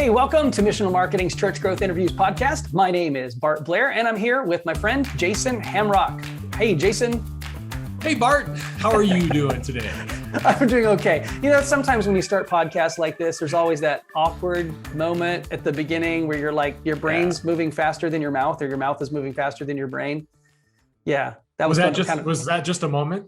Hey, welcome to Missional Marketing's Church Growth Interviews podcast. My name is Bart Blair, and I'm here with my friend, Jason Hamrock. Hey, Jason. Hey, Bart. How are you doing today? I'm doing okay. You know, sometimes when you start podcasts like this, there's always that awkward moment at the beginning where you're like, your brain's moving faster than your mouth, or your mouth is moving faster than your brain. Yeah. Was that just a moment?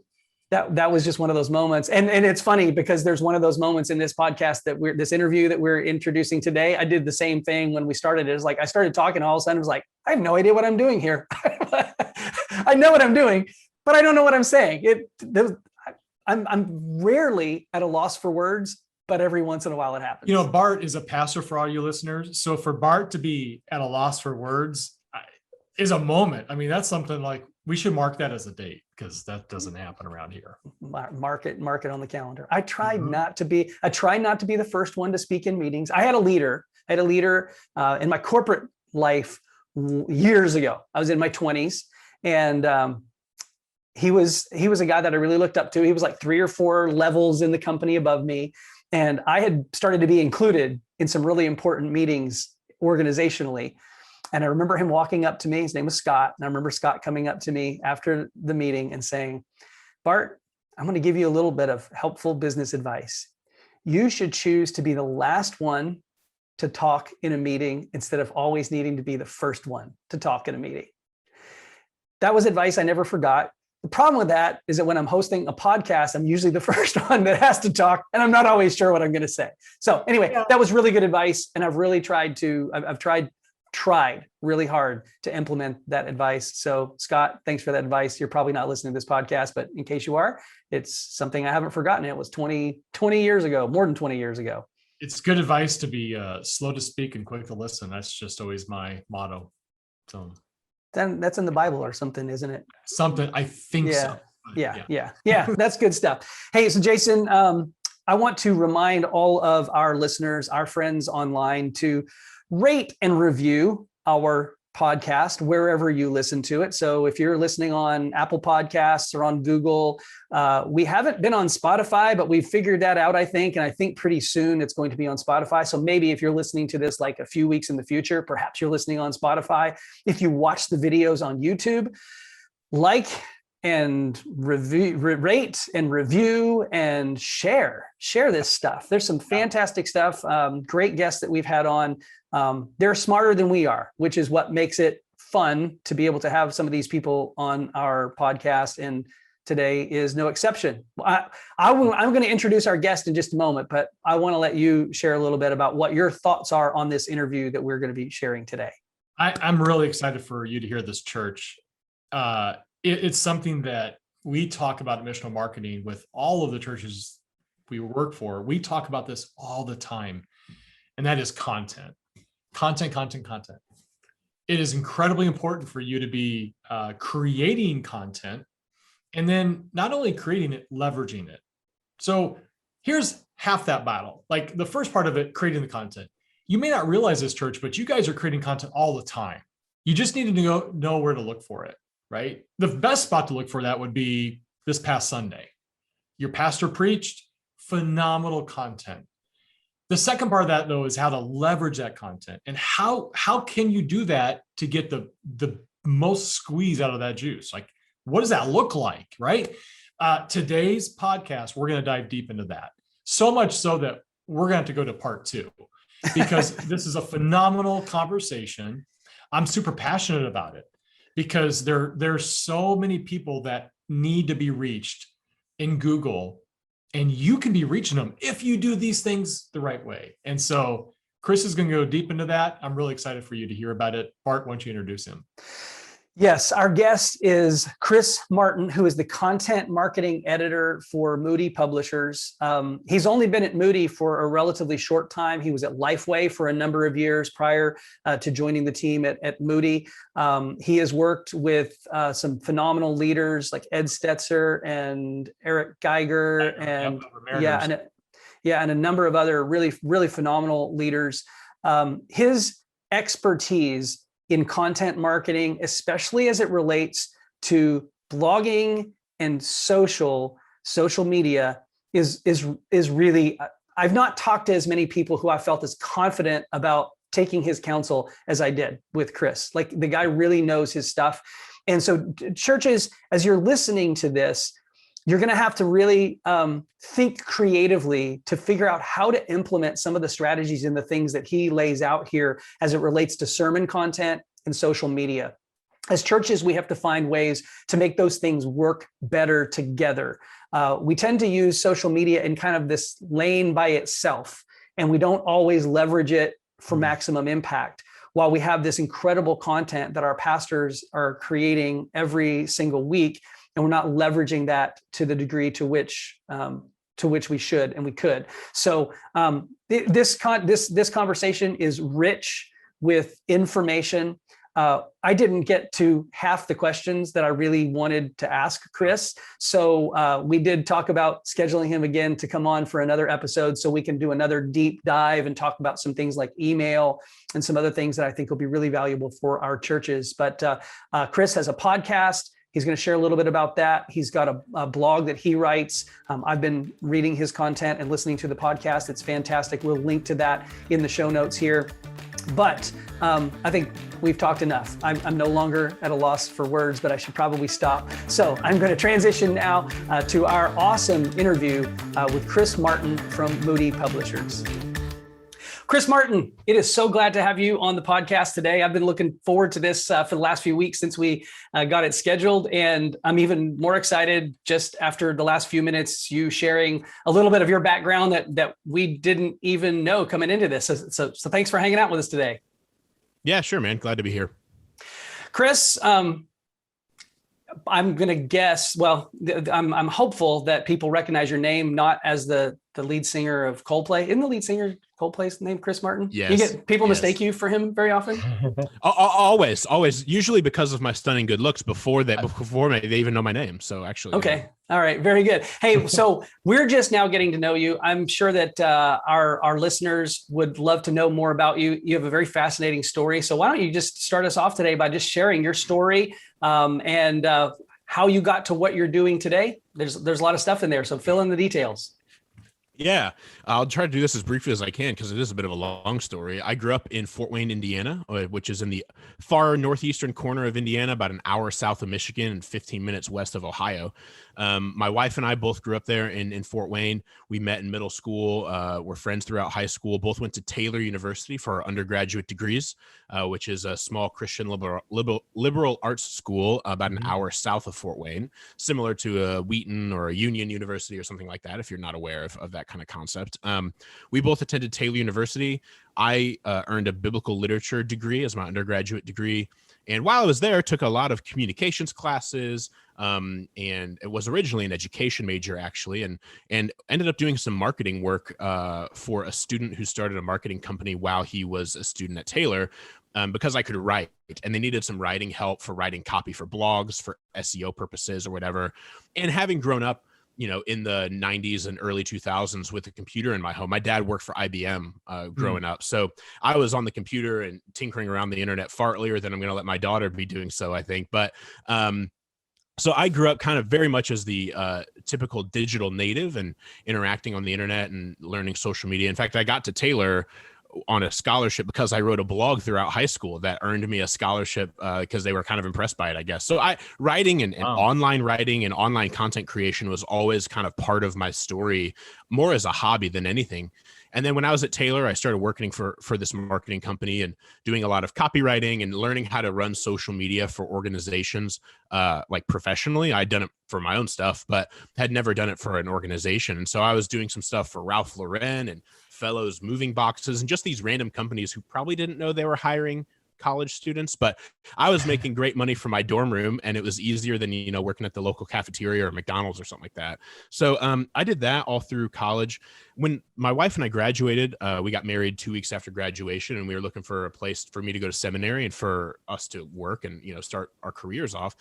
That was just one of those moments. And it's funny because there's one of those moments in this podcast this interview that we're introducing today. I did the same thing when we started. It was like, I started talking, all of a sudden it was like, I have no idea what I'm doing here. I know what I'm doing, but I don't know what I'm saying. I'm rarely at a loss for words, but every once in a while it happens. You know, Bart is a pastor for all you listeners. So for Bart to be at a loss for words is a moment. I mean, that's something like we should mark that as a date because that doesn't happen around here. Mark it on the calendar. I try not to be the first one to speak in meetings. I had a leader in my corporate life years ago. I was in my 20s, and he was a guy that I really looked up to. He was like 3 or 4 levels in the company above me. And I had started to be included in some really important meetings organizationally. And I remember him walking up to me. His name was Scott. And I remember Scott coming up to me after the meeting and saying, Bart, I'm going to give you a little bit of helpful business advice. You should choose to be the last one to talk in a meeting instead of always needing to be the first one to talk in a meeting. That was advice I never forgot. The problem with that is that when I'm hosting a podcast, I'm usually the first one that has to talk, and I'm not always sure what I'm going to say. So anyway, That was really good advice. And I've really tried really hard to implement that advice. So Scott, thanks for that advice. You're probably not listening to this podcast, but in case you are, it's something I haven't forgotten. It was 20 years ago, more than 20 years ago. It's good advice to be slow to speak and quick to listen. That's just always my motto. So then that's in the Bible or something, isn't it? Something, I think so. Yeah. That's good stuff. Hey, so Jason, I want to remind all of our listeners, our friends online, to rate and review our podcast wherever you listen to it. So if you're listening on Apple Podcasts or on Google, we haven't been on Spotify, but we've figured that out, I think. And I think pretty soon it's going to be on Spotify. So maybe if you're listening to this like a few weeks in the future, perhaps you're listening on Spotify. If you watch the videos on YouTube, like and rate and review and share this stuff. There's some fantastic stuff. Great guests that we've had on. They're smarter than we are, which is what makes it fun to be able to have some of these people on our podcast. And today is no exception. I'm going to introduce our guest in just a moment, but I want to let you share a little bit about what your thoughts are on this interview that we're going to be sharing today. I'm really excited for you to hear this, church. It's something that we talk about in missional marketing with all of the churches we work for. We talk about this all the time, and that is content. Content. It is incredibly important for you to be creating content, and then not only creating it, leveraging it. So here's half that battle. Like the first part of it, creating the content. You may not realize this, church, but you guys are creating content all the time. You just need to know where to look for it, right? The best spot to look for that would be this past Sunday. Your pastor preached phenomenal content. The second part of that, though, is how to leverage that content. And how can you do that to get the most squeeze out of that juice? Like, what does that look like, right? Today's podcast, we're going to dive deep into that. So much so that we're going to have to go to part 2 because this is a phenomenal conversation. I'm super passionate about it because there's so many people that need to be reached in Google. And you can be reaching them if you do these things the right way. And so Chris is going to go deep into that. I'm really excited for you to hear about it. Bart, why don't you introduce him? Yes, our guest is Chris Martin, who is the content marketing editor for Moody Publishers. He's only been at Moody for a relatively short time. He was at Lifeway for a number of years prior to joining the team at Moody. He has worked with some phenomenal leaders like Ed Stetzer and Eric Geiger and a number of other really, really phenomenal leaders. His expertise in content marketing, especially as it relates to blogging and social media, is really I've not talked to as many people who I felt as confident about taking his counsel as I did with Chris. Like, the guy really knows his stuff. And so churches, as you're listening to this, you're going to have to really think creatively to figure out how to implement some of the strategies and the things that he lays out here as it relates to sermon content and social media. As churches, we have to find ways to make those things work better together. We tend to use social media in kind of this lane by itself, and we don't always leverage it for maximum impact. While we have this incredible content that our pastors are creating every single week, and we're not leveraging that to the degree to which we should and we could. So this conversation is rich with information. I didn't get to half the questions that I really wanted to ask Chris. So we did talk about scheduling him again to come on for another episode so we can do another deep dive and talk about some things like email and some other things that I think will be really valuable for our churches. But Chris has a podcast. He's going to share a little bit about that. He's got a blog that he writes. I've been reading his content and listening to the podcast. It's fantastic. We'll link to that in the show notes here. But I think we've talked enough. I'm no longer at a loss for words, but I should probably stop. So I'm going to transition now to our awesome interview with Chris Martin from Moody Publishers. Chris Martin, it is so glad to have you on the podcast today. I've been looking forward to this for the last few weeks since we got it scheduled. And I'm even more excited just after the last few minutes, you sharing a little bit of your background that we didn't even know coming into this. So thanks for hanging out with us today. Yeah, sure, man. Glad to be here. Chris, I'm going to guess, well, I'm hopeful that people recognize your name, not as the lead singer of Coldplay. Isn't the lead singer Coldplay's name Chris Martin? Yes. You get people mistake you for him very often? Always. Usually because of my stunning good looks before they even know my name. So actually. Okay. Yeah. All right. Very good. Hey, so we're just now getting to know you. I'm sure that our listeners would love to know more about you. You have a very fascinating story. So why don't you just start us off today by just sharing your story and how you got to what you're doing today. There's a lot of stuff in there. So fill in the details. Yeah, I'll try to do this as briefly as I can because it is a bit of a long story. I grew up in Fort Wayne, Indiana, which is in the far northeastern corner of Indiana, about an hour south of Michigan and 15 minutes west of Ohio. My wife and I both grew up there in Fort Wayne. We met in middle school, were friends throughout high school, both went to Taylor University for our undergraduate degrees, which is a small Christian liberal arts school about an hour south of Fort Wayne, similar to a Wheaton or a Union University or something like that, if you're not aware of that kind of concept. We both attended Taylor University. I earned a biblical literature degree as my undergraduate degree. And while I was there, took a lot of communications classes, and it was originally an education major, actually, and ended up doing some marketing work for a student who started a marketing company while he was a student at Taylor, because I could write, and they needed some writing help for writing copy for blogs, for SEO purposes or whatever. And having grown up, in the 90s and early 2000s with a computer in my home. My dad worked for IBM growing up. So I was on the computer and tinkering around the internet far earlier than I'm going to let my daughter be doing so, I think. But so I grew up kind of very much as the typical digital native and interacting on the internet and learning social media. In fact, I got to Taylor on a scholarship because I wrote a blog throughout high school that earned me a scholarship because they were kind of impressed by it, I guess. So writing and online writing and online content creation was always kind of part of my story, more as a hobby than anything. And then when I was at Taylor, I started working for this marketing company and doing a lot of copywriting and learning how to run social media for organizations, like professionally. I'd done it for my own stuff, but had never done it for an organization. And so I was doing some stuff for Ralph Lauren and Fellows Moving Boxes and just these random companies who probably didn't know they were hiring college students, but I was making great money from my dorm room, and it was easier than, working at the local cafeteria or McDonald's or something like that. So I did that all through college. When my wife and I graduated, we got married 2 weeks after graduation, and we were looking for a place for me to go to seminary and for us to work and, start our careers off.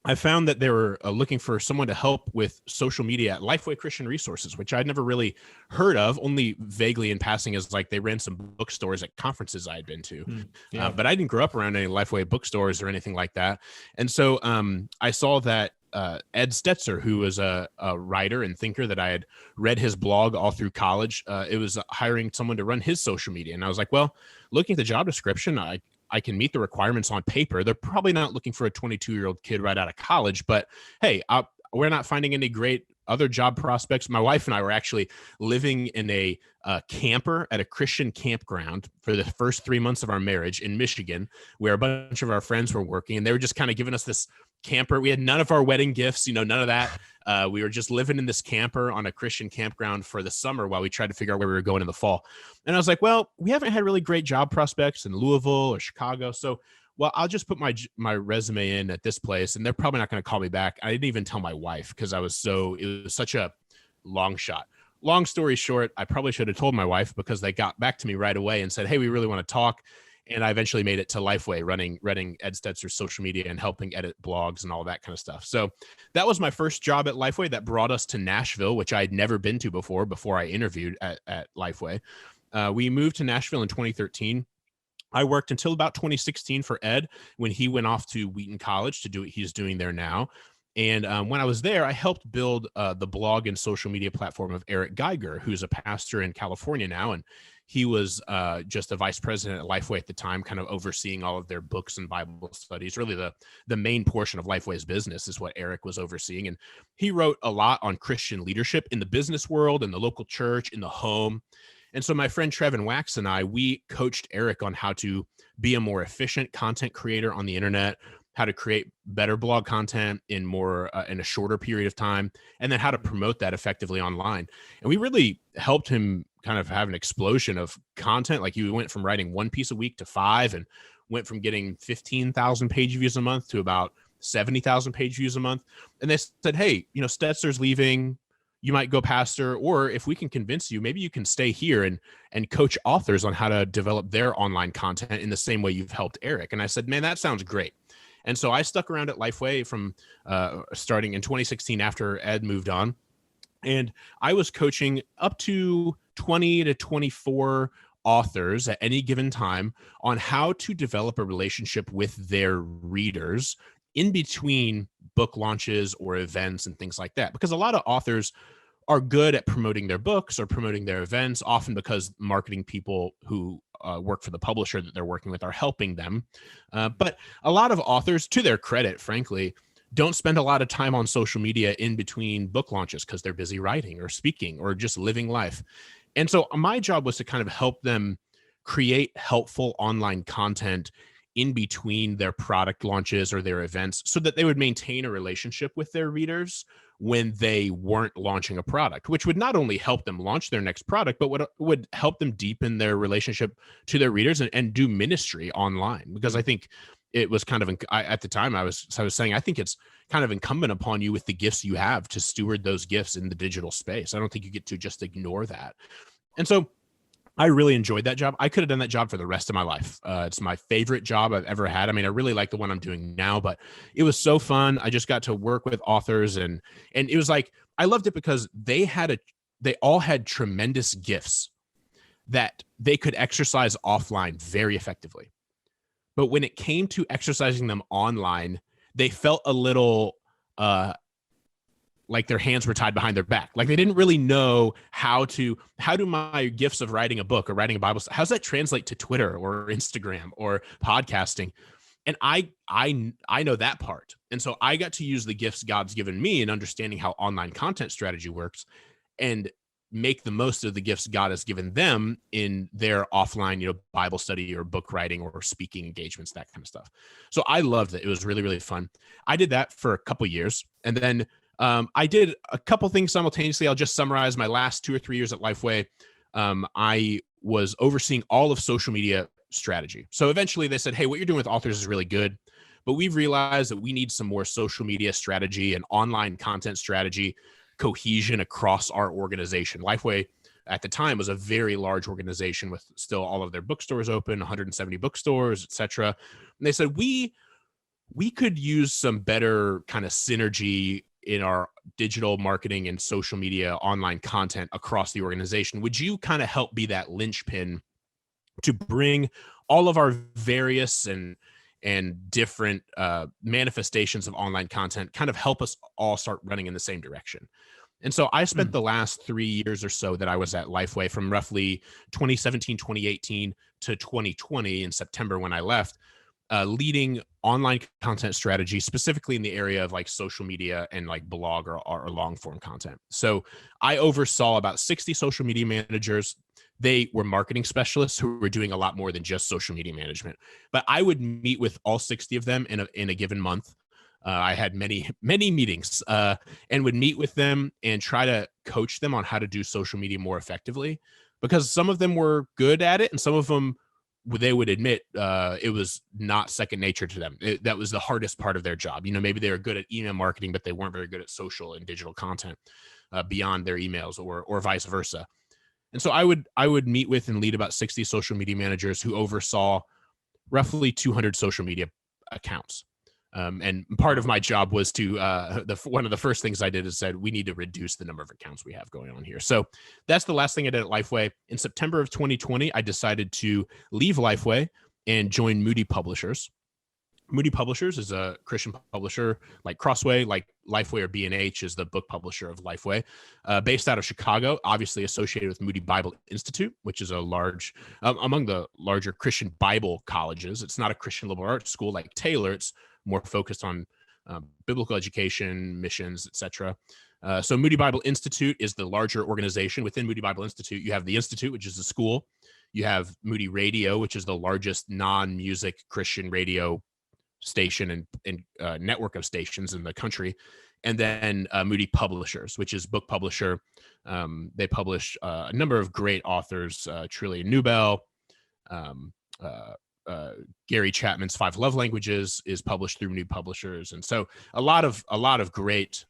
I found that they were looking for someone to help with social media at Lifeway Christian Resources, which I'd never really heard of, only vaguely in passing, as like they ran some bookstores at conferences I had been to. But I didn't grow up around any Lifeway bookstores or anything like that. And so I saw that Ed Stetzer, who was a writer and thinker that I had read his blog all through college. It was hiring someone to run his social media. And I was like, well, looking at the job description, I can meet the requirements on paper. They're probably not looking for a 22-year-old kid right out of college, but hey, we're not finding any great other job prospects. My wife and I were actually living in a camper at a Christian campground for the first 3 months of our marriage in Michigan, where a bunch of our friends were working, and they were just kind of giving us this camper. We had none of our wedding gifts, none of that. We were just living in this camper on a Christian campground for the summer while we tried to figure out where we were going in the fall. And I was like, well, we haven't had really great job prospects in Louisville or Chicago. So, well, I'll just put my resume in at this place, and they're probably not going to call me back. I didn't even tell my wife because it was such a long shot. Long story short, I probably should have told my wife because they got back to me right away and said, hey, we really want to talk. And I eventually made it to Lifeway, running Ed Stetzer's social media and helping edit blogs and all that kind of stuff. So that was my first job at Lifeway. That brought us to Nashville, which I had never been to before I interviewed at Lifeway. We moved to Nashville in 2013. I worked until about 2016 for Ed when he went off to Wheaton College to do what he's doing there now. And when I was there, I helped build the blog and social media platform of Eric Geiger, who's a pastor in California now. And he was just a vice president at Lifeway at the time, kind of overseeing all of their books and Bible studies. Really, the main portion of Lifeway's business is what Eric was overseeing. And he wrote a lot on Christian leadership in the business world, in the local church, in the home. And so my friend Trevin Wax and I, we coached Eric on how to be a more efficient content creator on the internet, how to create better blog content in a shorter period of time, and then how to promote that effectively online. And we really helped him kind of have an explosion of content. Like he went from writing one piece a week to 5, and went from getting 15,000 page views a month to about 70,000 page views a month. And they said, hey, Stetzer's leaving. You might go pastor, or if we can convince you, maybe you can stay here and coach authors on how to develop their online content in the same way you've helped Eric. And I said, man, that sounds great. And so I stuck around at Lifeway from starting in 2016 after Ed moved on. And I was coaching up to 20 to 24 authors at any given time on how to develop a relationship with their readers in between book launches or events and things like that. Because a lot of authors are good at promoting their books or promoting their events, often because marketing people who work for the publisher that they're working with are helping them. But a lot of authors, to their credit, frankly, don't spend a lot of time on social media in between book launches because they're busy writing or speaking or just living life. And so my job was to kind of help them create helpful online content in between their product launches or their events so that they would maintain a relationship with their readers when they weren't launching a product, which would not only help them launch their next product, but would help them deepen their relationship to their readers and do ministry online. Because I think it was kind of, at the time I was saying, I think it's kind of incumbent upon you with the gifts you have to steward those gifts in the digital space. I don't think you get to just ignore that. And so I really enjoyed that job. I could have done that job for the rest of my life. It's my favorite job I've ever had. I mean, I really like the one I'm doing now, but it was so fun. I just got to work with authors and it was like, I loved it because they all had tremendous gifts that they could exercise offline very effectively. But when it came to exercising them online, they felt a little, like their hands were tied behind their back. Like they didn't really know how do my gifts of writing a book or writing a Bible, how does that translate to Twitter or Instagram or podcasting? And I know that part. And so I got to use the gifts God's given me in understanding how online content strategy works and make the most of the gifts God has given them in their offline, Bible study or book writing or speaking engagements, that kind of stuff. So I loved it. It was really, really fun. I did that for a couple of years. And then I did a couple things simultaneously. I'll just summarize my last 2 or 3 years at Lifeway. I was overseeing all of social media strategy. So eventually they said, hey, what you're doing with authors is really good, but we've realized that we need some more social media strategy and online content strategy cohesion across our organization. Lifeway at the time was a very large organization with still all of their bookstores open, 170 bookstores, et cetera. And they said, we could use some better kind of synergy in our digital marketing and social media online content across the organization. Would you kind of help be that linchpin to bring all of our various and and different manifestations of online content kind of help us all start running in the same direction. And so I spent the last 3 years or so that I was at Lifeway, from roughly 2017, 2018 to 2020 in September when I left, leading online content strategy, specifically in the area of like social media and like blog or long form content. So I oversaw about 60 social media managers. They were marketing specialists who were doing a lot more than just social media management. But I would meet with all 60 of them in a given month. I had many meetings and would meet with them and try to coach them on how to do social media more effectively, because some of them were good at it and some of them, they would admit it was not second nature to them. That was the hardest part of their job. Maybe they were good at email marketing, but they weren't very good at social and digital content beyond their emails, or vice versa. And so I would meet with and lead about 60 social media managers who oversaw roughly 200 social media accounts. And part of my job was to, one of the first things I did is said, we need to reduce the number of accounts we have going on here. So that's the last thing I did at Lifeway. In September of 2020, I decided to leave Lifeway and join Moody Publishers. Moody Publishers is a Christian publisher like Crossway, like Lifeway or B&H is the book publisher of Lifeway, based out of Chicago, obviously associated with Moody Bible Institute, which is a large, among the larger Christian Bible colleges. It's not a Christian liberal arts school like Taylor. It's more focused on biblical education, missions, etc. So Moody Bible Institute is the larger organization. Within Moody Bible Institute, you have the Institute, which is the school. You have Moody Radio, which is the largest non-music Christian radio station and network of stations in the country. And then Moody Publishers, which is book publisher. They publish a number of great authors, Trillian Newbell, Gary Chapman's 5 Love Languages is published through Moody Publishers. And so a lot of great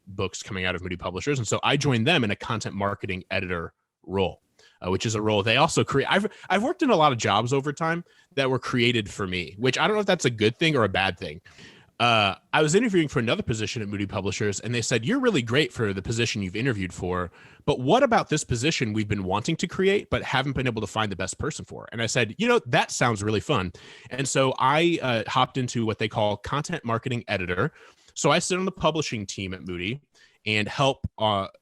books coming out of Moody Publishers. And so I joined them in a content marketing editor role, which is a role they also create. I've worked in a lot of jobs over time that were created for me, which I don't know if that's a good thing or a bad thing. I was interviewing for another position at Moody Publishers, and they said, you're really great for the position you've interviewed for, but what about this position we've been wanting to create, but haven't been able to find the best person for? And I said, that sounds really fun. And so I hopped into what they call content marketing editor. So I sit on the publishing team at Moody and help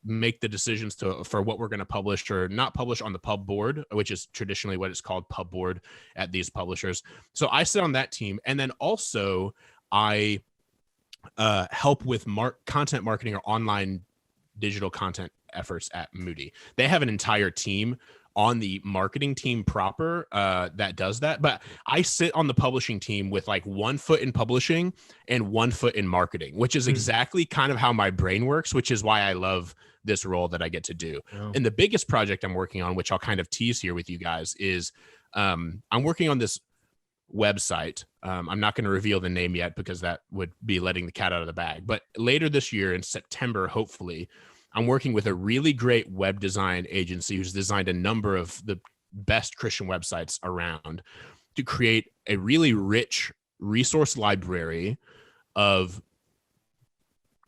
make the decisions for what we're going to publish or not publish on the pub board, which is traditionally what it's called, pub board at these publishers. So I sit on that team. And then also I help with content marketing or online digital content efforts at Moody. They have an entire team on the marketing team proper that does that. But I sit on the publishing team with like 1 foot in publishing and 1 foot in marketing, which is exactly kind of how my brain works, which is why I love this role that I get to do. Oh. And the biggest project I'm working on, which I'll kind of tease here with you guys, is I'm working on this website. I'm not going to reveal the name yet because that would be letting the cat out of the bag. But later this year in September, hopefully, I'm working with a really great web design agency who's designed a number of the best Christian websites around to create a really rich resource library of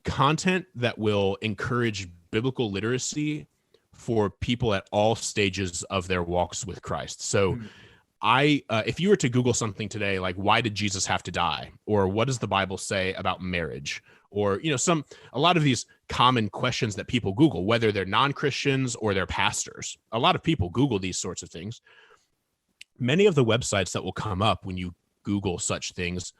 content that will encourage biblical literacy for people at all stages of their walks with Christ. So if you were to Google something today, like why did Jesus have to die? Or what does the Bible say about marriage? Or, a lot of these common questions that people Google, whether they're non-Christians or they're pastors. A lot of people Google these sorts of things. Many of the websites that will come up when you Google such things,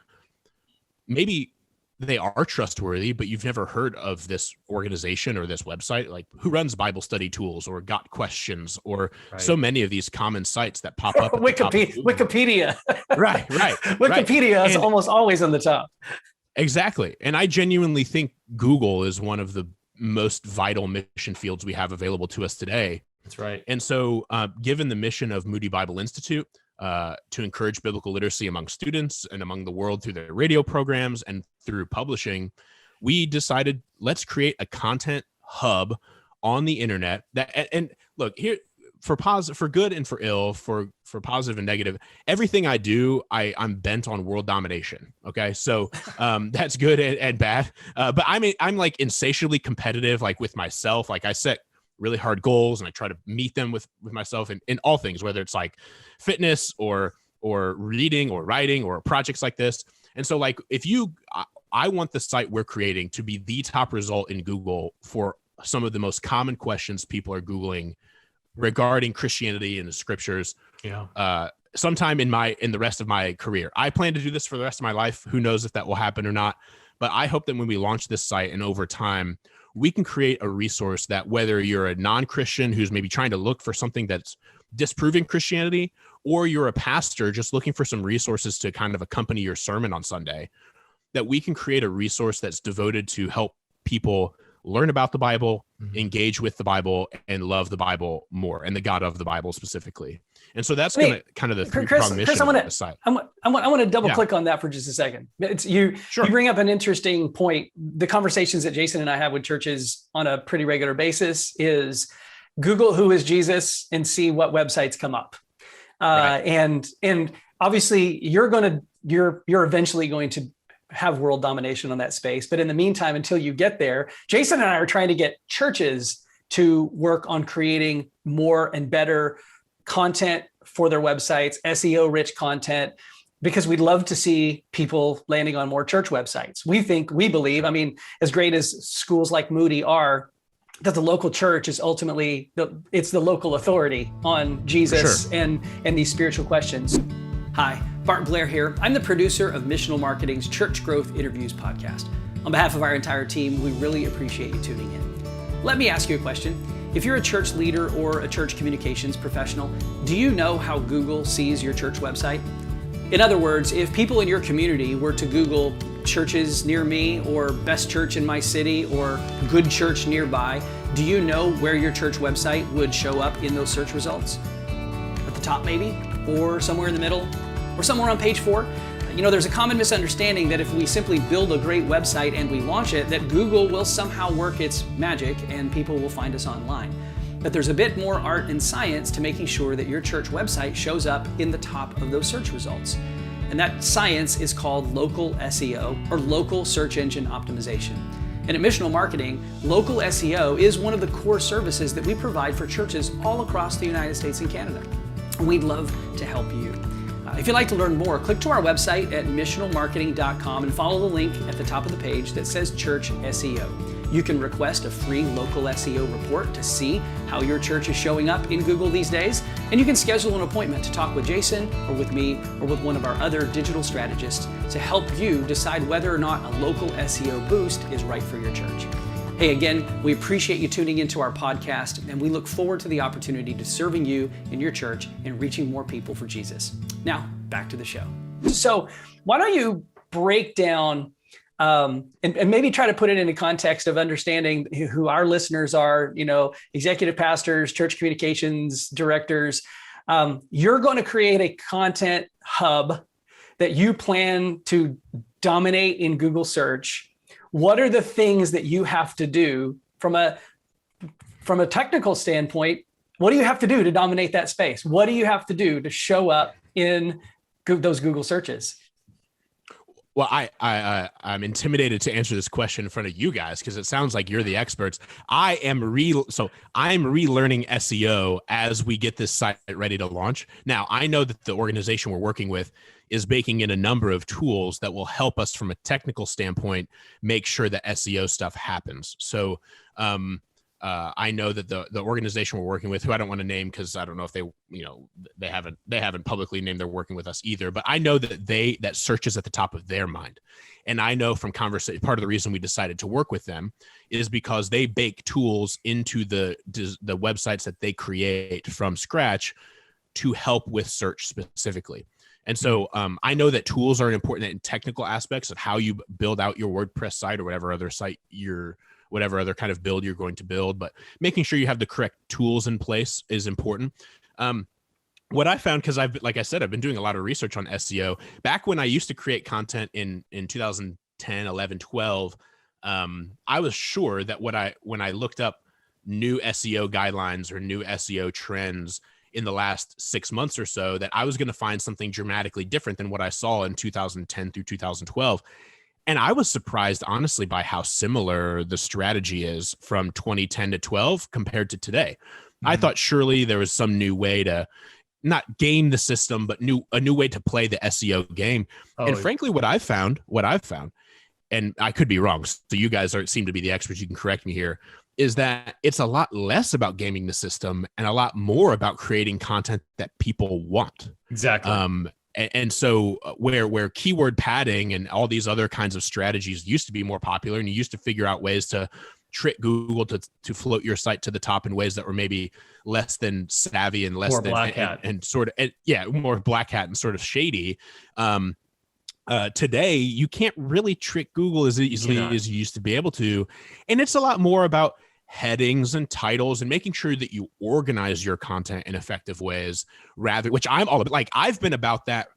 maybe they are trustworthy, but you've never heard of this organization or this website, like who runs Bible study tools or Got Questions or so many of these common sites that pop up. Wikipedia. Right. Wikipedia is almost always on the top. Exactly. And I genuinely think Google is one of the most vital mission fields we have available to us today. That's right. And so given the mission of Moody Bible Institute to encourage biblical literacy among students and among the world through their radio programs and through publishing, we decided let's create a content hub on the internet that, and look here, for good and for ill, for positive and negative, everything I do, I'm bent on world domination. Okay. So that's good and bad. But I'm like insatiably competitive, like with myself. Like I set really hard goals and I try to meet them with myself in all things, whether it's like fitness or or reading or writing or projects like this. And so like I want the site we're creating to be the top result in Google for some of the most common questions people are Googling regarding Christianity and the scriptures. Yeah. Sometime in the rest of my career. I plan to do this for the rest of my life. Who knows if that will happen or not? But I hope that when we launch this site and over time, we can create a resource that whether you're a non-Christian who's maybe trying to look for something that's disproving Christianity, or you're a pastor just looking for some resources to kind of accompany your sermon on Sunday, that we can create a resource that's devoted to help people learn about the Bible, engage with the Bible, and love the Bible more, and the God of the Bible specifically. And so that's kind of the three-pronged mission on the site. I want to double click on that for just a second. You bring up an interesting point. The conversations that Jason and I have with churches on a pretty regular basis is Google who is Jesus and see what websites come up. Right. And obviously you're eventually going to have world domination on that space. But in the meantime, until you get there, Jason and I are trying to get churches to work on creating more and better content for their websites, SEO rich content, because we'd love to see people landing on more church websites. We believe, I mean, as great as schools like Moody are, that the local church is ultimately it's the local authority on Jesus and these spiritual questions. Hi, Bart Blair here. I'm the producer of Missional Marketing's Church Growth Interviews podcast. On behalf of our entire team, we really appreciate you tuning in. Let me ask you a question. If you're a church leader or a church communications professional, do you know how Google sees your church website? In other words, if people in your community were to Google churches near me or best church in my city or good church nearby, do you know where your church website would show up in those search results? At the top maybe, or somewhere in the middle, or somewhere on page 4? You know, there's a common misunderstanding that if we simply build a great website and we launch it, that Google will somehow work its magic and people will find us online. But there's a bit more art and science to making sure that your church website shows up in the top of those search results. And that science is called local SEO, or local search engine optimization. And at Missional Marketing, local SEO is one of the core services that we provide for churches all across the United States and Canada. And we'd love to help you. If you'd like to learn more, click to our website at missionalmarketing.com and follow the link at the top of the page that says Church SEO. You can request a free local SEO report to see how your church is showing up in Google these days, and you can schedule an appointment to talk with Jason or with me or with one of our other digital strategists to help you decide whether or not a local SEO boost is right for your church. Hey, again, we appreciate you tuning into our podcast, and we look forward to the opportunity to serving you in your church and reaching more people for Jesus. Now, back to the show. So why don't you break down and maybe try to put it in the context of understanding who our listeners are, you know, executive pastors, church communications directors. You're going to create a content hub that you plan to dominate in Google search. What are the things that you have to do from a technical standpoint? What do you have to do to dominate that space? What do you have to do to show up in those Google searches? Well, I'm intimidated to answer this question in front of you guys because it sounds like you're the experts. I'm relearning SEO as we get this site ready to launch. Now, I know that the organization we're working with is baking in a number of tools that will help us from a technical standpoint make sure that SEO stuff happens. So I know that the organization we're working with, who I don't want to name because I don't know if they haven't publicly named they're working with us either, but I know that search is at the top of their mind. And I know from conversation, part of the reason we decided to work with them is because they bake tools into the websites that they create from scratch to help with search specifically. And so I know that tools are important in technical aspects of how you build out your WordPress site or whatever other other kind of build you're going to build, but making sure you have the correct tools in place is important. What I found, because like I said, I've been doing a lot of research on SEO. Back when I used to create content in 2010, 11, 12, I was sure that when I looked up new SEO guidelines or new SEO trends in the last 6 months or so, that I was going to find something dramatically different than what I saw in 2010 through 2012. And I was surprised, honestly, by how similar the strategy is from 2010 to 12 compared to today. Mm-hmm. I thought surely there was some new way to not game the system, but a new way to play the SEO game. And frankly, what I've found, and I could be wrong, so you guys seem to be the experts, you can correct me here, is that it's a lot less about gaming the system and a lot more about creating content that people want. Exactly. And so where keyword padding and all these other kinds of strategies used to be more popular, and you used to figure out ways to trick Google to float your site to the top in ways that were maybe less than savvy and less more than black hat and sort of, more black hat and sort of shady. Today, you can't really trick Google as easily as you used to be able to. And it's a lot more about headings and titles and making sure that you organize your content in effective ways, which I'm all about. Like, I've been about that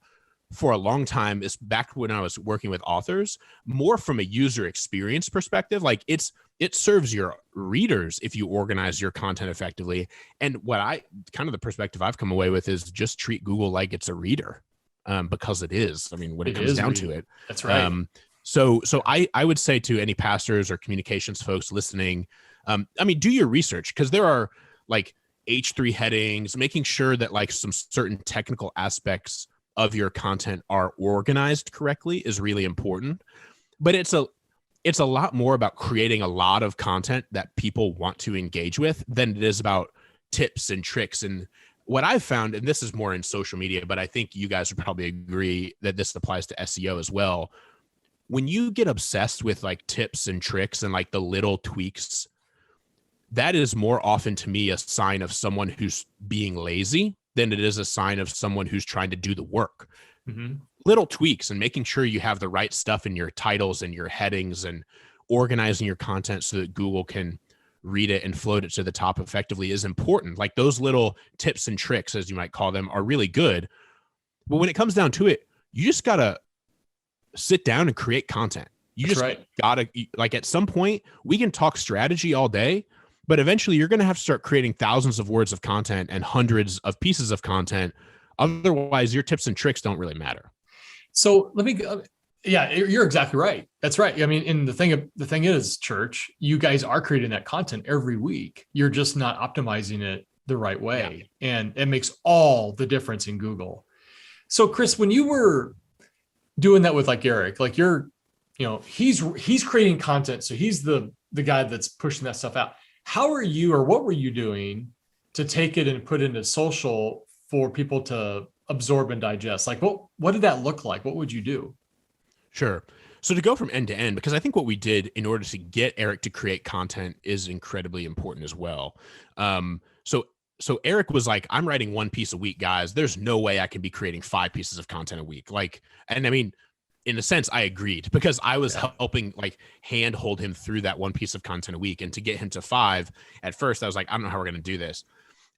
for a long time, is back when I was working with authors, more from a user experience perspective. Like, it serves your readers if you organize your content effectively. And the perspective I've come away with is just treat Google like it's a reader. Because it is. I mean, when it comes down to it. That's right. So I would say to any pastors or communications folks listening, do your research, because there are like H3 headings, making sure that like some certain technical aspects of your content are organized correctly is really important. But it's a lot more about creating a lot of content that people want to engage with than it is about tips and tricks. And what I've found, and this is more in social media, but I think you guys would probably agree that this applies to SEO as well. When you get obsessed with like tips and tricks and like the little tweaks, that is more often to me a sign of someone who's being lazy than it is a sign of someone who's trying to do the work. Mm-hmm. Little tweaks and making sure you have the right stuff in your titles and your headings and organizing your content so that Google can read it and float it to the top effectively is important. Like, those little tips and tricks, as you might call them, are really good. But when it comes down to it, you just got to sit down and create content. Gotta, like, at some point we can talk strategy all day, but eventually you're going to have to start creating thousands of words of content and hundreds of pieces of content. Otherwise, your tips and tricks don't really matter. So yeah, you're exactly right. That's right. I mean, and the thing is, church, you guys are creating that content every week. You're just not optimizing it the right way. Yeah. And it makes all the difference in Google. So Chris, when you were doing that with like Eric, like he's creating content. So he's the guy that's pushing that stuff out. How are you, or what were you doing to take it and put it into social for people to absorb and digest? Like, what did that look like? What would you do? Sure. So to go from end to end, because I think what we did in order to get Eric to create content is incredibly important as well. So Eric was like, I'm writing one piece a week, guys. There's no way I can be creating 5 pieces of content a week. Like, and I mean, in a sense, I agreed, because I was helping like handhold him through that one piece of content a week. And to get him to 5, at first I was like, I don't know how we're going to do this.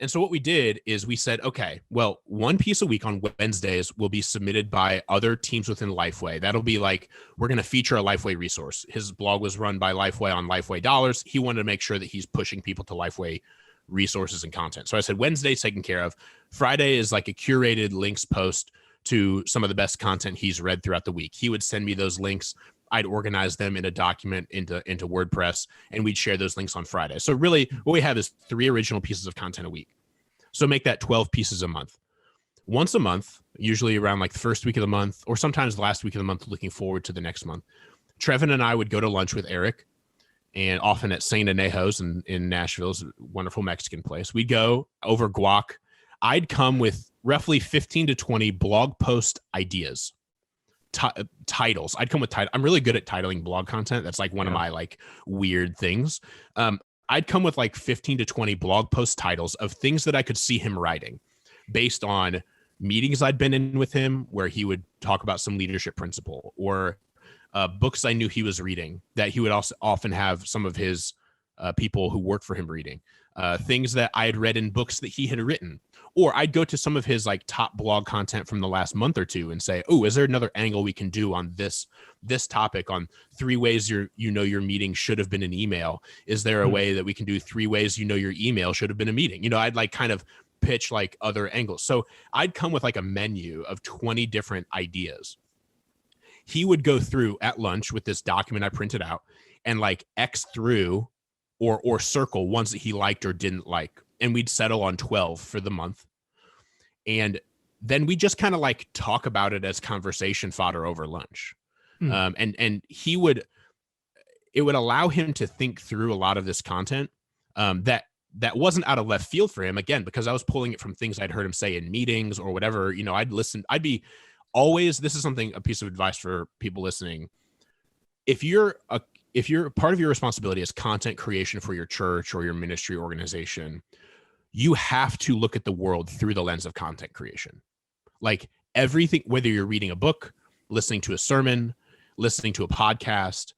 And so what we did is we said, okay, well, one piece a week on Wednesdays will be submitted by other teams within Lifeway. That'll be like, we're going to feature a Lifeway resource. His blog was run by Lifeway on Lifeway Dollars. He wanted to make sure that he's pushing people to Lifeway resources and content. So I said, Wednesday's taken care of. Friday is like a curated links post to some of the best content he's read throughout the week. He would send me those links. I'd organize them in a document into WordPress, and we'd share those links on Friday. So really what we have is 3 original pieces of content a week. So make that 12 pieces a month. Once a month, usually around like the first week of the month, or sometimes the last week of the month, looking forward to the next month, Trevin and I would go to lunch with Eric, and often at Saint Anejo's in Nashville, is a wonderful Mexican place. We'd go over guac. I'd come with roughly 15 to 20 blog post ideas, titles. I'd come with titles. I'm really good at titling blog content. That's like one of my like weird things. I'd come with like 15 to 20 blog post titles of things that I could see him writing based on meetings I'd been in with him where he would talk about some leadership principle, or books I knew he was reading that he would also often have some of his people who work for him reading, things that I had read in books that he had written. Or I'd go to some of his like top blog content from the last month or two and say, oh, is there another angle we can do on this topic, on 3 ways your meeting should have been an email? Is there a way that we can do 3 ways your email should have been a meeting? I'd like kind of pitch like other angles. So I'd come with like a menu of 20 different ideas. He would go through at lunch with this document I printed out and like X through or circle ones that he liked or didn't like. And we'd settle on 12 for the month. And then we just kind of like talk about it as conversation fodder over lunch. And it would allow him to think through a lot of this content that wasn't out of left field for him, again, because I was pulling it from things I'd heard him say in meetings or whatever. I'd listen. I'd be always, this is a piece of advice for people listening. If you're part of your responsibility is content creation for your church or your ministry organization, you have to look at the world through the lens of content creation. Like everything, whether you're reading a book, listening to a sermon, listening to a podcast,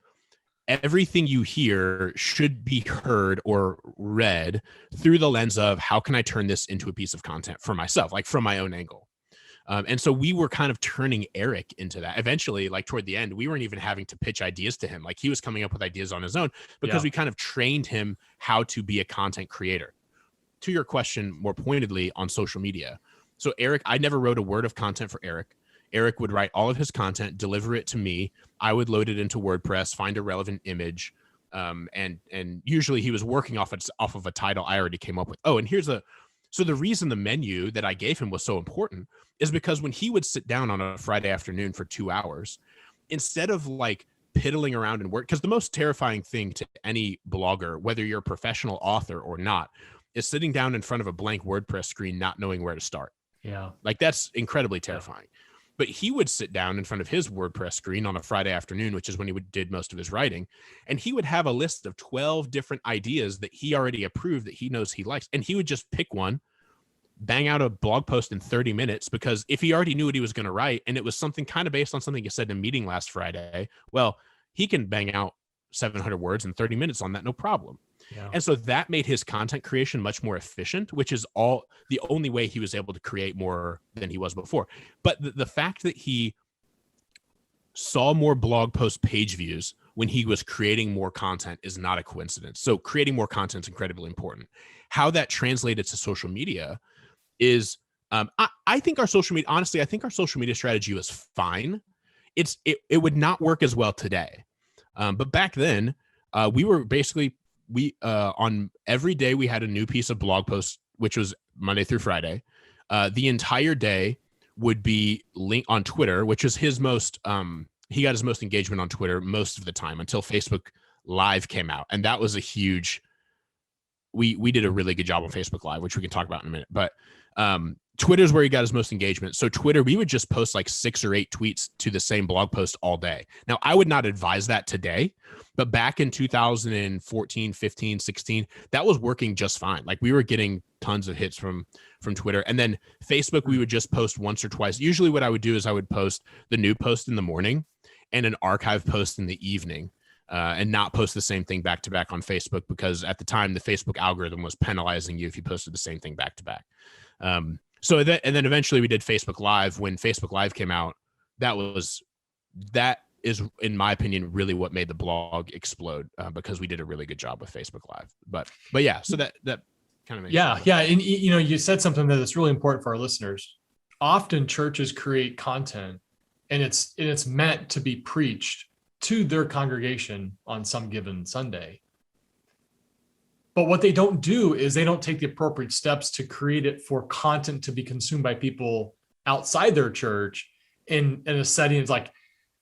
everything you hear should be heard or read through the lens of how can I turn this into a piece of content for myself, like from my own angle. And so we were kind of turning Eric into that. Eventually, like toward the end, we weren't even having to pitch ideas to him. Like he was coming up with ideas on his own because we kind of trained him how to be a content creator. To your question more pointedly on social media. So Eric, I never wrote a word of content for Eric. Eric would write all of his content, deliver it to me. I would load it into WordPress, find a relevant image. And usually he was working off of a title I already came up with. Oh, and so the reason the menu that I gave him was so important is because when he would sit down on a Friday afternoon for 2 hours, instead of like piddling around and work, because the most terrifying thing to any blogger, whether you're a professional author or not, is sitting down in front of a blank WordPress screen, not knowing where to start. Yeah. Like that's incredibly terrifying. But he would sit down in front of his WordPress screen on a Friday afternoon, which is when he did most of his writing. And he would have a list of 12 different ideas that he already approved that he knows he likes. And he would just pick one, bang out a blog post in 30 minutes, because if he already knew what he was going to write and it was something kind of based on something he said in a meeting last Friday, well, he can bang out 700 words in 30 minutes on that, no problem. Yeah. And so that made his content creation much more efficient, which is the only way he was able to create more than he was before. But the fact that he saw more blog post page views when he was creating more content is not a coincidence. So creating more content is incredibly important. How that translated to social media is, I think our social media, honestly, I think our social media strategy was fine. It would not work as well today. But back then, we were basically, on every day we had a new piece of blog post, which was Monday through Friday. The entire day would be linked on Twitter, which is his most, he got his most engagement on Twitter most of the time until Facebook Live came out. And that was a huge, we did a really good job on Facebook Live, which we can talk about in a minute. But Twitter's where he got his most engagement. So Twitter, we would just post like 6 or 8 tweets to the same blog post all day. Now, I would not advise that today, but back in 2014, 15, 16, that was working just fine. Like we were getting tons of hits from Twitter. And then Facebook, we would just post once or twice. Usually what I would do is I would post the new post in the morning and an archive post in the evening. And not post the same thing back to back on Facebook, because at the time the Facebook algorithm was penalizing you if you posted the same thing back to back. And then eventually we did Facebook Live. When Facebook Live came out, that is, in my opinion, really what made the blog explode, because we did a really good job with Facebook Live. But yeah, so that kind of makes sense. Yeah. And you said something that's really important for our listeners. Often churches create content and it's meant to be preached to their congregation on some given Sunday. But what they don't do is they don't take the appropriate steps to create it for content to be consumed by people outside their church in a setting it's like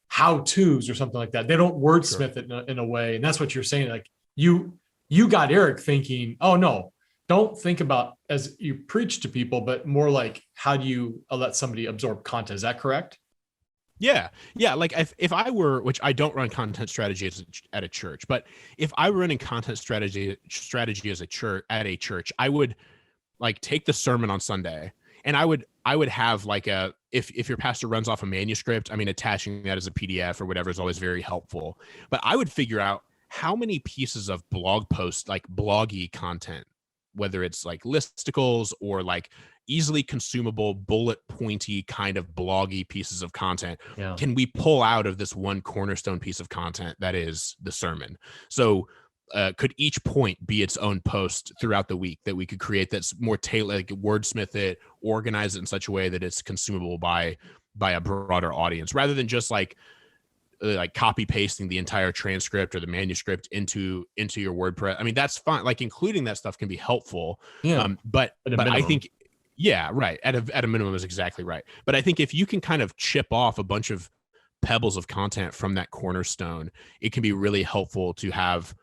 how-tos or something like that. They don't wordsmith it in a way. And that's what you're saying. Like you got Eric thinking, oh no, don't think about as you preach to people, but more like how do you let somebody absorb content? Is that correct? Yeah. Like if I were, which I don't run content strategy at a church, but if I were running content strategy as at a church, I would like take the sermon on Sunday and I would have like if your pastor runs off a manuscript, I mean, attaching that as a PDF or whatever is always very helpful, but I would figure out how many pieces of blog posts, like bloggy content, whether it's like listicles or like easily consumable, bullet pointy kind of bloggy pieces of content can we pull out of this one cornerstone piece of content that is the sermon. So could each point be its own post throughout the week that we could create that's more tailored, like wordsmith it, organize it in such a way that it's consumable by a broader audience, rather than just like copy pasting the entire transcript or the manuscript into your WordPress. I mean, that's fine. Like including that stuff can be helpful. Yeah. But I think, Yeah, right. At a minimum is exactly right. But I think if you can kind of chip off a bunch of pebbles of content from that cornerstone, it can be really helpful to have,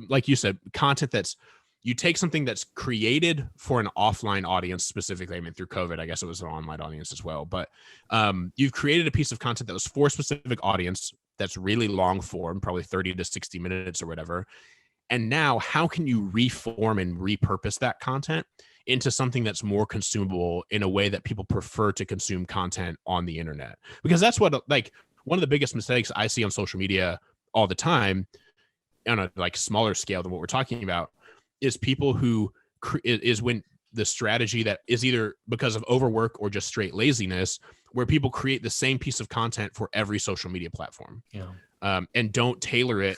like you said, content that's, you take something that's created for an offline audience specifically. I mean, through COVID, I guess it was an online audience as well. But you've created a piece of content that was for a specific audience that's really long form, probably 30 to 60 minutes or whatever. And now how can you reform and repurpose that content into something that's more consumable in a way that people prefer to consume content on the internet? Because that's what, like, one of the biggest mistakes I see on social media all the time on a like smaller scale than what we're talking about is people who is when the strategy that is either because of overwork or just straight laziness, where people create the same piece of content for every social media platform, and don't tailor it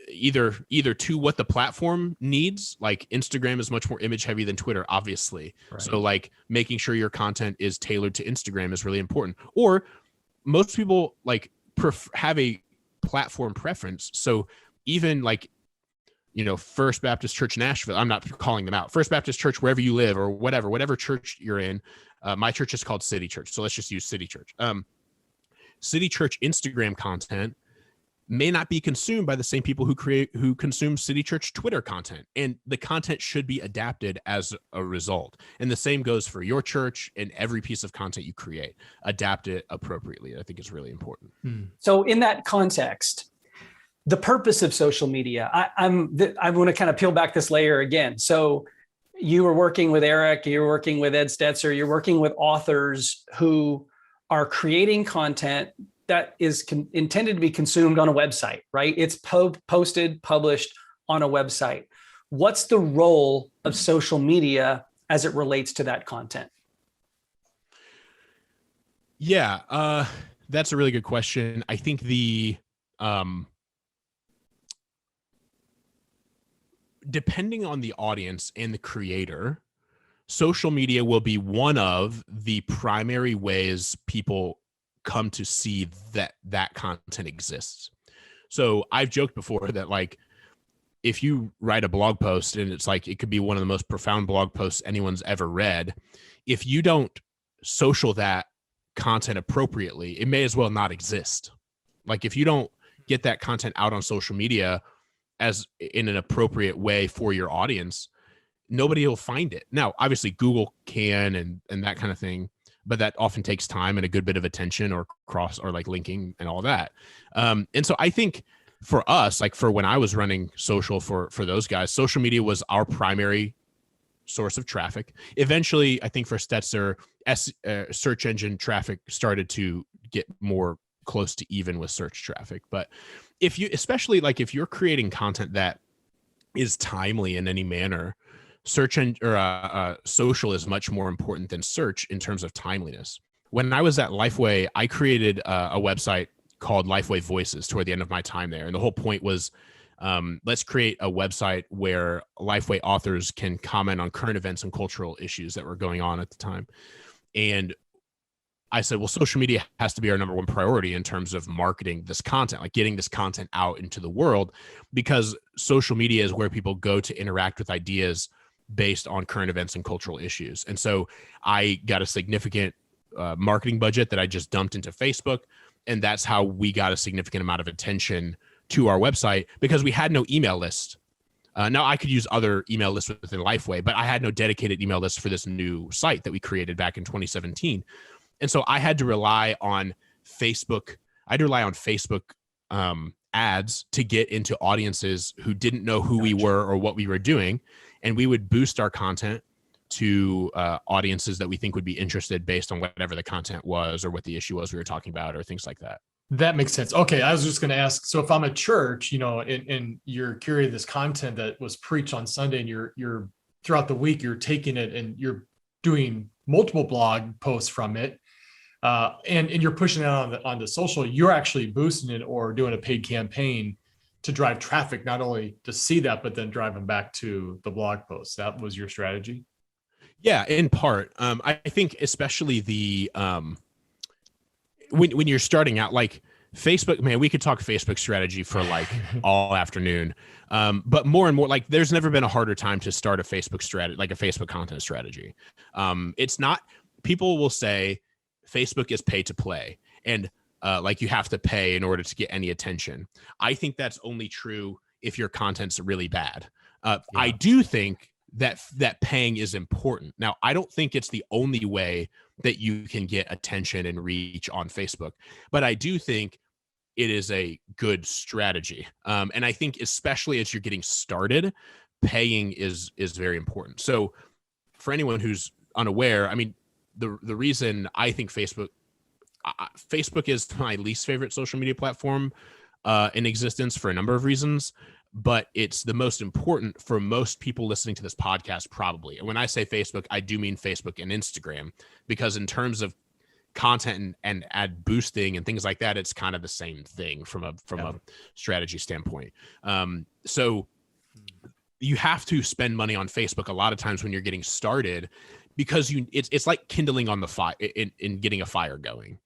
either to what the platform needs. Like Instagram is much more image heavy than Twitter, obviously. Right. So like making sure your content is tailored to Instagram is really important. Or most people like have a platform preference. So even like, you know, First Baptist Church Nashville, I'm not calling them out, First Baptist Church, wherever you live or whatever church you're in. My church is called City Church. So let's just use City Church. City Church Instagram content may not be consumed by the same people who consume City Church Twitter content, and the content should be adapted as a result. And the same goes for your church, and every piece of content you create, adapt it appropriately. I think it's really important. So in that context, the purpose of social media, I want to kind of peel back this layer again. So you were working with Eric, you're working with Ed Stetzer, you're working with authors who are creating content that is intended to be consumed on a website, right? It's posted, published on a website. What's the role of social media as it relates to that content? Yeah, that's a really good question. I think depending on the audience and the creator, social media will be one of the primary ways people come to see that content exists. So I've joked before that, like, if you write a blog post and it's like, it could be one of the most profound blog posts anyone's ever read, if you don't social that content appropriately, it may as well not exist. Like, if you don't get that content out on social media as in an appropriate way for your audience, nobody will find it. Now, obviously Google can and that kind of thing, but that often takes time and a good bit of attention or like linking and all that. And so I think for us, like for when I was running social for those guys, social media was our primary source of traffic. Eventually, I think for Stetzer, search engine traffic started to get more close to even with search traffic. But if you, especially like if you're creating content that is timely in any manner, search or social is much more important than search in terms of timeliness. When I was at Lifeway, I created a website called Lifeway Voices toward the end of my time there. And the whole point was, let's create a website where Lifeway authors can comment on current events and cultural issues that were going on at the time. And I said, well, social media has to be our number one priority in terms of marketing this content, like getting this content out into the world, because social media is where people go to interact with ideas based on current events and cultural issues. And so I got a significant marketing budget that I just dumped into Facebook. And that's how we got a significant amount of attention to our website, because we had no email list. Now I could use other email lists within Lifeway, but I had no dedicated email list for this new site that we created back in 2017. And so I had to rely on Facebook. I'd rely on Facebook ads to get into audiences who didn't know who we were or what we were doing. And we would boost our content to audiences that we think would be interested based on whatever the content was or what the issue was we were talking about or things like that. That makes sense. Okay, I was just going to ask, so if I'm a church, you know, and you're curating this content that was preached on Sunday, and you're throughout the week, you're taking it and you're doing multiple blog posts from it, and you're pushing it on the social, you're actually boosting it or doing a paid campaign to drive traffic, not only to see that, but then drive them back to the blog posts. That was your strategy? Yeah, in part. I think especially the when you're starting out, like Facebook, man, we could talk Facebook strategy for like all afternoon. But more and more, like there's never been a harder time to start a Facebook strategy, like a Facebook content strategy. It's not, people will say Facebook is pay to play and like you have to pay in order to get any attention. I think that's only true if your content's really bad. I do think that paying is important. Now, I don't think it's the only way that you can get attention and reach on Facebook, but I do think it is a good strategy. And I think especially as you're getting started, paying is very important. So for anyone who's unaware, I mean, the reason I think Facebook is my least favorite social media platform in existence for a number of reasons, but it's the most important for most people listening to this podcast, probably. And when I say Facebook, I do mean Facebook and Instagram, because in terms of content and ad boosting and things like that, it's kind of the same thing from a strategy standpoint. So you have to spend money on Facebook a lot of times when you're getting started, because it's like kindling on the fire in getting a fire going.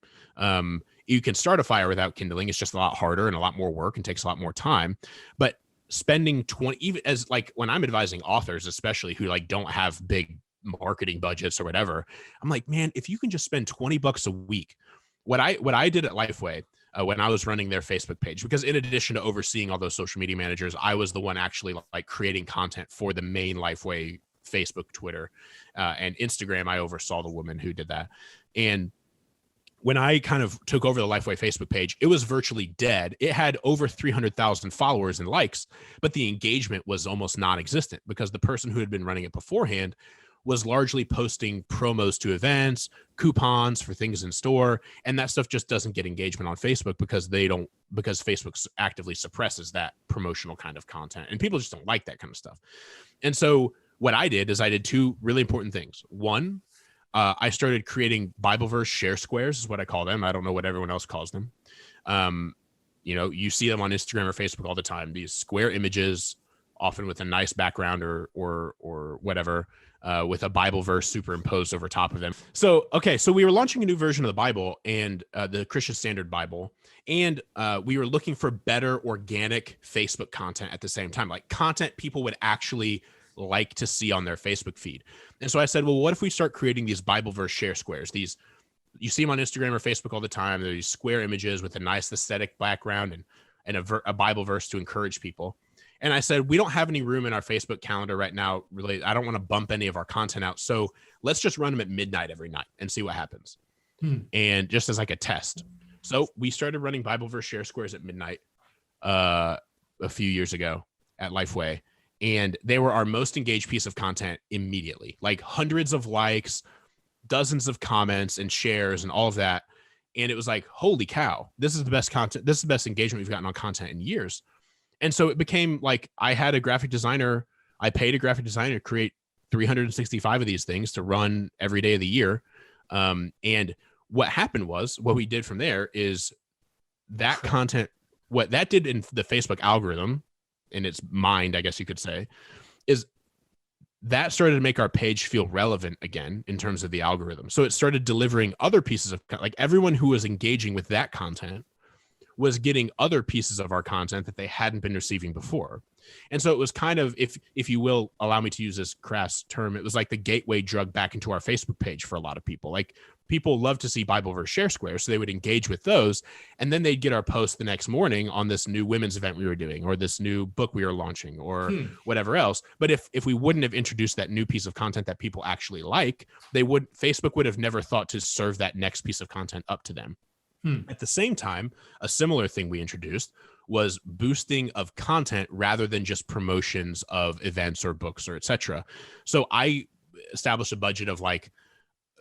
You can start a fire without kindling. It's just a lot harder and a lot more work and takes a lot more time. But spending 20, even as like when I'm advising authors, especially who like don't have big marketing budgets or whatever, I'm like, man, if you can just spend $20 a week, what I did at Lifeway when I was running their Facebook page, because in addition to overseeing all those social media managers, I was the one actually like creating content for the main Lifeway Facebook, Twitter, and Instagram. I oversaw the woman who did that. And when I kind of took over the Lifeway Facebook page, it was virtually dead. It had over 300,000 followers and likes, but the engagement was almost non-existent because the person who had been running it beforehand was largely posting promos to events, coupons for things in store, and that stuff just doesn't get engagement on Facebook because Facebook actively suppresses that promotional kind of content, and people just don't like that kind of stuff. And so what I did is I did two really important things. One, I started creating Bible verse share squares, is what I call them. I don't know what everyone else calls them. You see them on Instagram or Facebook all the time. These square images, often with a nice background or whatever, with a Bible verse superimposed over top of them. So we were launching a new version of the Bible and the Christian Standard Bible, and we were looking for better organic Facebook content at the same time, like content people would actually like to see on their Facebook feed. And so I said, well, what if we start creating these Bible verse share squares? These, you see them on Instagram or Facebook all the time. They're these square images with a nice aesthetic background and a Bible verse to encourage people. And I said, we don't have any room in our Facebook calendar right now. Really, I don't want to bump any of our content out. So let's just run them at midnight every night and see what happens. And just as like a test. So we started running Bible verse share squares at midnight a few years ago at Lifeway. And they were our most engaged piece of content immediately, like hundreds of likes, dozens of comments and shares and all of that. And it was like, holy cow, this is the best content. This is the best engagement we've gotten on content in years. And so it became like, I paid a graphic designer to create 365 of these things to run every day of the year. And what happened was, what we did from there is that content, what that did in the Facebook algorithm, in its mind, I guess you could say, is that started to make our page feel relevant again in terms of the algorithm. So it started delivering other pieces of, like everyone who was engaging with that content was getting other pieces of our content that they hadn't been receiving before. And so it was kind of, if you will allow me to use this crass term, it was like the gateway drug back into our Facebook page for a lot of people. Like people love to see Bible verse share squares, so they would engage with those, and then they'd get our post the next morning on this new women's event we were doing, or this new book we were launching, or whatever else. But if we wouldn't have introduced that new piece of content that people actually like, Facebook would have never thought to serve that next piece of content up to them. At the same time, a similar thing we introduced was boosting of content rather than just promotions of events or books or etc. So I established a budget of like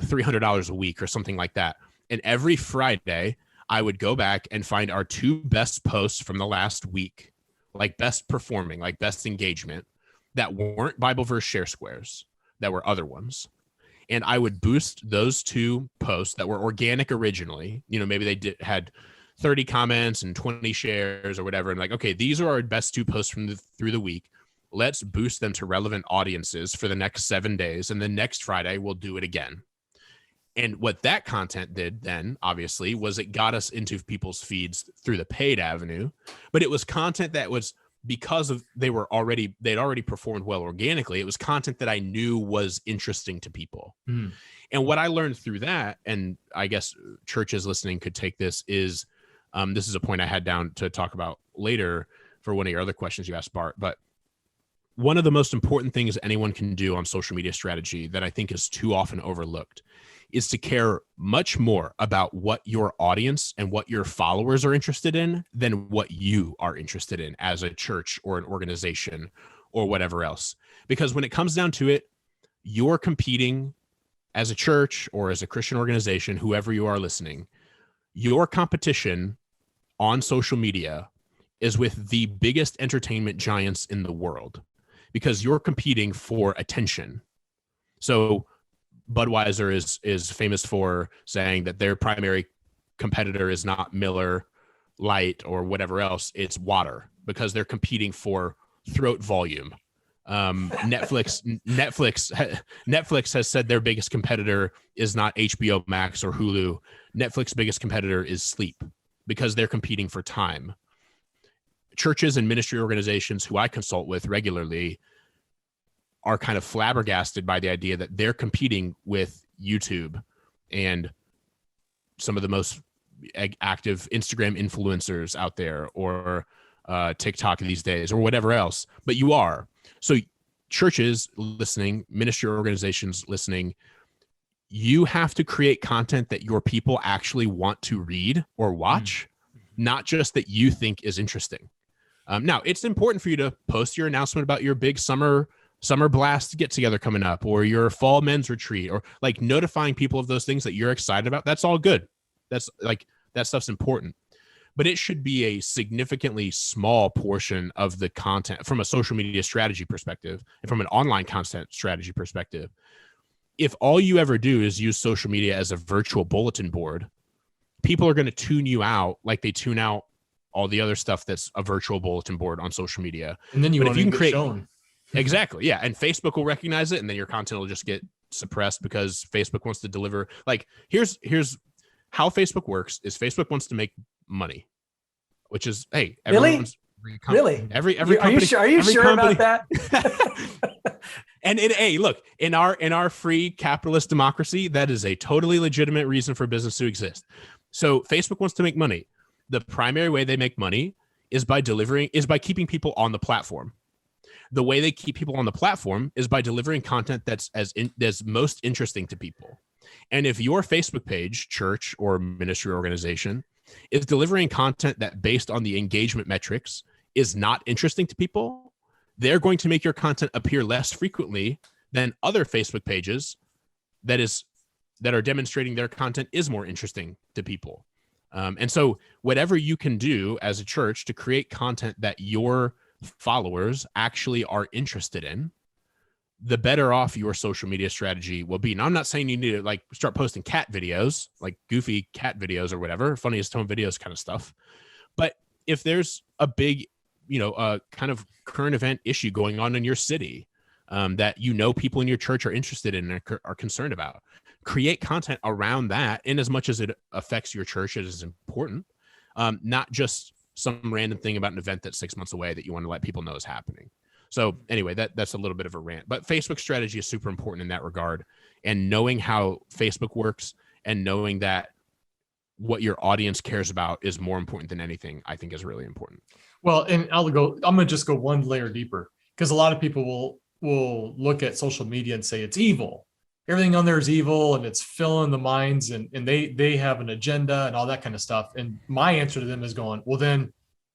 $300 a week or something like that. And every Friday I would go back and find our two best posts from the last week, like best performing, like best engagement, that weren't Bible verse share squares, that were other ones. And I would boost those two posts that were organic originally. Maybe they had 30 comments and 20 shares or whatever. And like, okay, these are our best two posts through the week. Let's boost them to relevant audiences for the next 7 days. And then next Friday, we'll do it again. And what that content did then, obviously, was it got us into people's feeds through the paid avenue, but it was content that was, because of they'd already performed well organically. It was content that I knew was interesting to people. Mm. And what I learned through that, and I guess churches listening could take this, is this is a point I had down to talk about later for one of your other questions you asked, Bart. But one of the most important things anyone can do on social media strategy that I think is too often overlooked is to care much more about what your audience and what your followers are interested in than what you are interested in as a church or an organization or whatever else. Because when it comes down to it, you're competing as a church or as a Christian organization, whoever you are listening, your competition on social media is with the biggest entertainment giants in the world, because you're competing for attention. So Budweiser is famous for saying that their primary competitor is not Miller Lite or whatever else, it's water, because they're competing for throat volume. Netflix has said their biggest competitor is not HBO Max or Hulu. Netflix's biggest competitor is sleep, because they're competing for time. Churches and ministry organizations who I consult with regularly are kind of flabbergasted by the idea that they're competing with YouTube and some of the most active Instagram influencers out there, or TikTok these days, or whatever else. But you are. So churches listening, ministry organizations listening, you have to create content that your people actually want to read or watch, not just that you think is interesting. Now, it's important for you to post your announcement about your big summer blast get together coming up, or your fall men's retreat, or like notifying people of those things that you're excited about. That's all good. That's like, that stuff's important, but it should be a significantly small portion of the content from a social media strategy perspective and from an online content strategy perspective. If all you ever do is use social media as a virtual bulletin board, people are going to tune you out like they tune out all the other stuff that's a virtual bulletin board on social media. And then you can create shown. Exactly. Yeah. And Facebook will recognize it, and then your content will just get suppressed because Facebook wants to deliver. Like, here's how Facebook works is Facebook wants to make money, which is, hey, really? Every company, are you sure about that? And hey, look, in our free capitalist democracy, that is a totally legitimate reason for business to exist. So Facebook wants to make money. The primary way they make money is by keeping people on the platform. The way they keep people on the platform is by delivering content that's most interesting to people. And if your Facebook page, church or ministry organization, is delivering content that, based on the engagement metrics, is not interesting to people, they're going to make your content appear less frequently than other Facebook pages that are demonstrating their content is more interesting to people. And so whatever you can do as a church to create content that your followers actually are interested in, the better off your social media strategy will be. Now, I'm not saying you need to like start posting cat videos, like goofy cat videos or whatever, funniest home videos kind of stuff. But if there's a big, kind of current event issue going on in your city that people in your church are interested in and are concerned about, create content around that. In as much as it affects your church, it is important, not just some random thing about an event that's 6 months away that you want to let people know is happening. So anyway, that's a little bit of a rant, but Facebook strategy is super important in that regard. And knowing how Facebook works and knowing that what your audience cares about is more important than anything, I think is really important. Well, and I'm going to just go one layer deeper, because a lot of people will look at social media and say it's evil. Everything on there is evil and it's filling the minds, and they have an agenda and all that kind of stuff. And my answer to them is going, well, then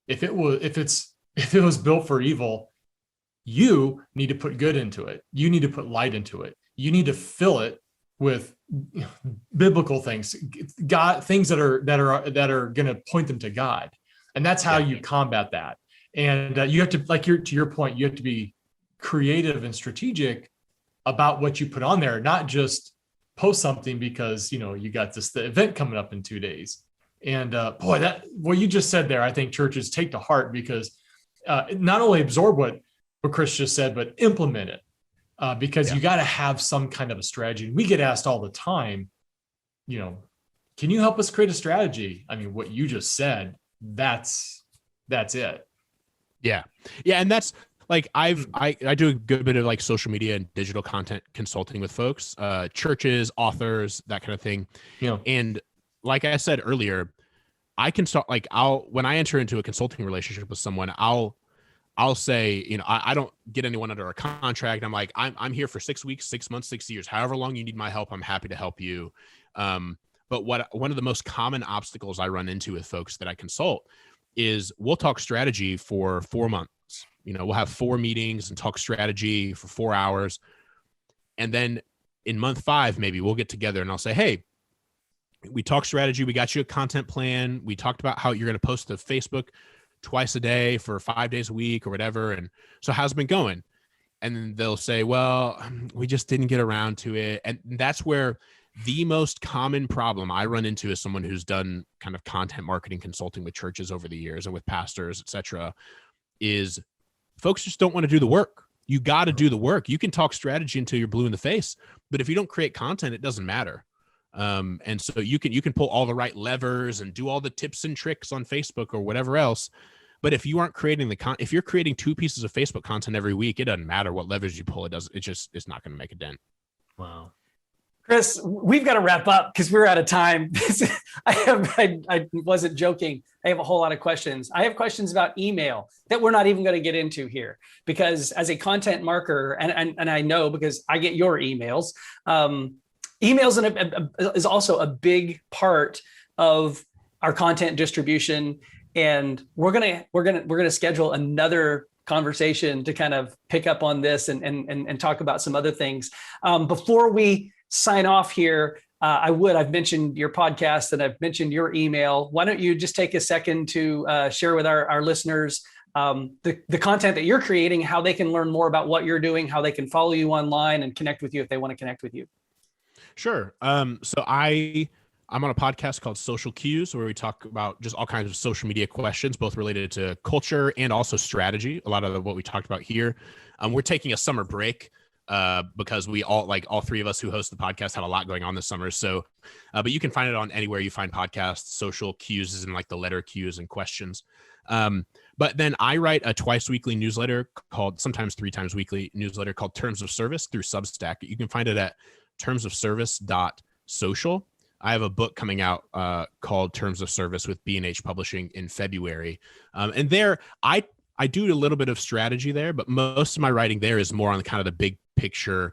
if it was built for evil, you need to put good into it. You need to put light into it. You need to fill it with biblical things, God, things that are going to point them to God. And that's how you combat that. And you have to, to your point, you have to be creative and strategic about what you put on there, not just post something because, you got the event coming up in 2 days. And what you just said there, I think churches take to heart, because not only absorb what Chris just said, but implement it, because you got to have some kind of a strategy. We get asked all the time, can you help us create a strategy? I mean, what you just said, that's it. Yeah. Yeah. And that's like, I do a good bit of like social media and digital content consulting with folks, churches, authors, that kind of thing. And like I said earlier, I can start like, when I enter into a consulting relationship with someone, I'll say, I don't get anyone under a contract. I'm like, I'm here for 6 weeks, 6 months, 6 years, however long you need my help, I'm happy to help you. But one of the most common obstacles I run into with folks that I consult is we'll talk strategy for 4 months. We'll have 4 meetings and talk strategy for 4 hours. And then in month 5, maybe we'll get together and I'll say, hey, we talked strategy. We got you a content plan. We talked about how you're going to post to Facebook twice a day for 5 days a week or whatever. And so how's it been going? And then they'll say, well, we just didn't get around to it. And that's where the most common problem I run into as someone who's done kind of content marketing consulting with churches over the years and with pastors, et cetera, is folks just don't want to do the work. You got to do the work. You can talk strategy until you're blue in the face, but if you don't create content, it doesn't matter. And so you can pull all the right levers and do all the tips and tricks on Facebook or whatever else. But if you aren't creating if you're creating 2 pieces of Facebook content every week, it doesn't matter what levers you pull. It's not going to make a dent. Wow. Chris, we've got to wrap up because we're out of time. I wasn't joking. I have a whole lot of questions. I have questions about email that we're not even going to get into here because as a content marketer, and I know because I get your emails, emails is also a big part of our content distribution. And we're gonna schedule another conversation to kind of pick up on this and talk about some other things. Before we sign off here, I've mentioned your podcast and I've mentioned your email. Why don't you just take a second to share with our listeners the content that you're creating, how they can learn more about what you're doing, how they can follow you online and connect with you if they want to connect with you. Sure. So I'm on a podcast called Social Cues where we talk about just all kinds of social media questions, both related to culture and also strategy. A lot of what we talked about here. We're taking a summer break because we all 3 of us who host the podcast have a lot going on this summer. So, but you can find it on anywhere you find podcasts. Social Cues is in like the letter Q's and questions. But then I write a twice weekly newsletter sometimes 3 times weekly newsletter called Terms of Service through Substack. You can find it at termsofservice.social. I have a book coming out called Terms of Service with B&H Publishing in February. And there, I do a little bit of strategy there, but most of my writing there is more on kind of the big picture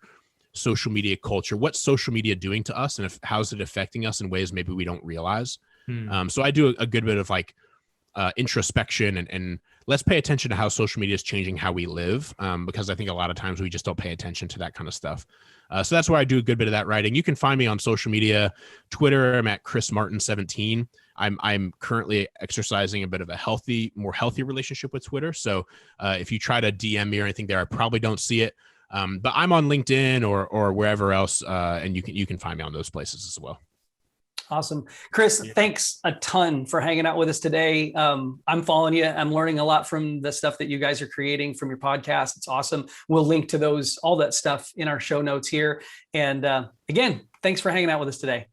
social media culture. What's social media doing to us and how's it affecting us in ways maybe we don't realize? So I do a good bit of like introspection and let's pay attention to how social media is changing how we live because I think a lot of times we just don't pay attention to that kind of stuff. So that's where I do a good bit of that writing. You can find me on social media, Twitter. I'm at Chris Martin 17. I'm currently exercising a bit of a more healthy relationship with Twitter. So if you try to DM me or anything there, I probably don't see it. But I'm on LinkedIn or wherever else, and you can find me on those places as well. Awesome. Chris, thanks a ton for hanging out with us today. I'm following you. I'm learning a lot from the stuff that you guys are creating from your podcast. It's awesome. We'll link to all that stuff in our show notes here. And again, thanks for hanging out with us today.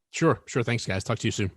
Sure. Thanks, guys. Talk to you soon.